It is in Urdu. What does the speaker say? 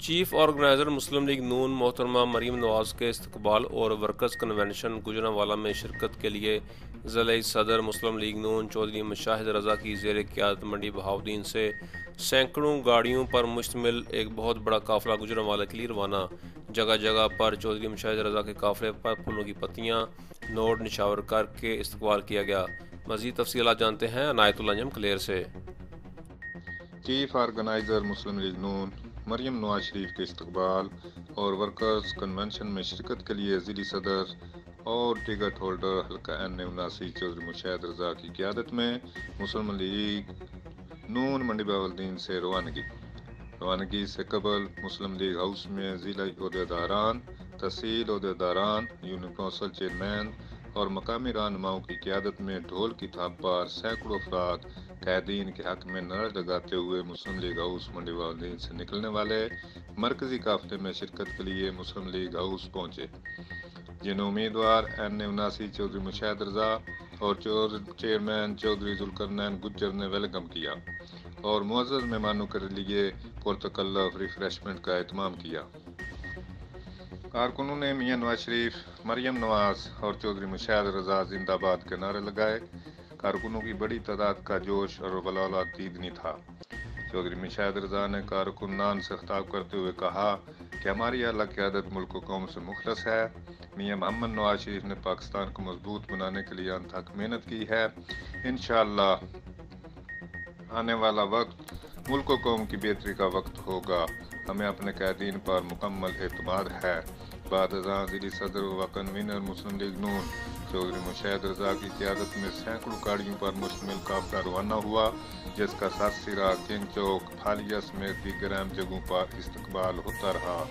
چیف آرگنائزر مسلم لیگ نون محترمہ مریم نواز کے استقبال اور ورکرز کنونشن گوجرانوالہ میں شرکت کے لیے ضلعی صدر مسلم لیگ نون چودھری مشاہد رضا کی زیر قیادت منڈی بہاؤالدین سے سینکڑوں گاڑیوں پر مشتمل ایک بہت بڑا قافلہ گوجرانوالہ کے لیے روانہ۔ جگہ جگہ پر چودھری مشاہد رضا کے قافلے پر پھولوں کی پتیاں نوٹ نشاور کر کے استقبال کیا گیا۔ مزید تفصیلات جانتے ہیں عنایت اللہ انجم کلیر سے۔ چیف آرگنائزر مسلم لیگ نون مریم نواز شریف کے استقبال اور ورکرز کنونشن میں شرکت کے لیے ضلعی صدر اور ٹکٹ ہولڈر حلقہ N79 چودھری مشاہد رضا کی قیادت میں مسلم لیگ نون منڈی بہاؤالدین سے روانگی سے قبل مسلم لیگ ہاؤس میں ضلعی عہدیداران، تحصیل عہدیداران، یونین کونسل چیئرمین اور مقامی رہنماؤں کی قیادت میں ڈھول کی تھاپ پر سینکڑوں افراد قائدین کے حق میں نعرے لگاتے ہوئے مسلم لیگ ہاؤس منڈی بہاؤالدین سے نکلنے والے مرکزی قافلے میں شرکت کے لیے مسلم لیگ ہاؤس پہنچے، جنہیں امیدوار N79 چودھری مشاہد رضا اور چیئرمین چودھری ذوالقرنین گجر نے ویلکم کیا اور معزز مہمانوں کے لیے پرتکلف ریفریشمنٹ کا اہتمام کیا۔ کارکنوں نے میاں نواز شریف، مریم نواز اور چودھری مشاہد رضا زندہ باد کے نعرے لگائے۔ کارکنوں کی بڑی تعداد کا جوش اور ولولہ دیدنی تھا۔ چودھری مشاہد رضا نے کارکنان سے خطاب کرتے ہوئے کہا کہ ہماری اعلیٰ قیادت ملک و قوم سے مخلص ہے۔ میاں محمد نواز شریف نے پاکستان کو مضبوط بنانے کے لیے انتھک محنت کی ہے۔ انشاءاللہ آنے والا وقت ملک و قوم کی بہتری کا وقت ہوگا۔ ہمیں اپنے قائدین پر مکمل اعتماد ہے۔ بعد ازاں ضلعی صدر و کنوینر مسلم لیگ نون چودھری مشاہد رضا کی قیادت میں سینکڑوں گاڑیوں پر مشتمل قافلہ روانہ ہوا، جس کا سرسرا کنگ چوک، پھالیہ سمیت دیگر اہم جگہوں پر استقبال ہوتا رہا۔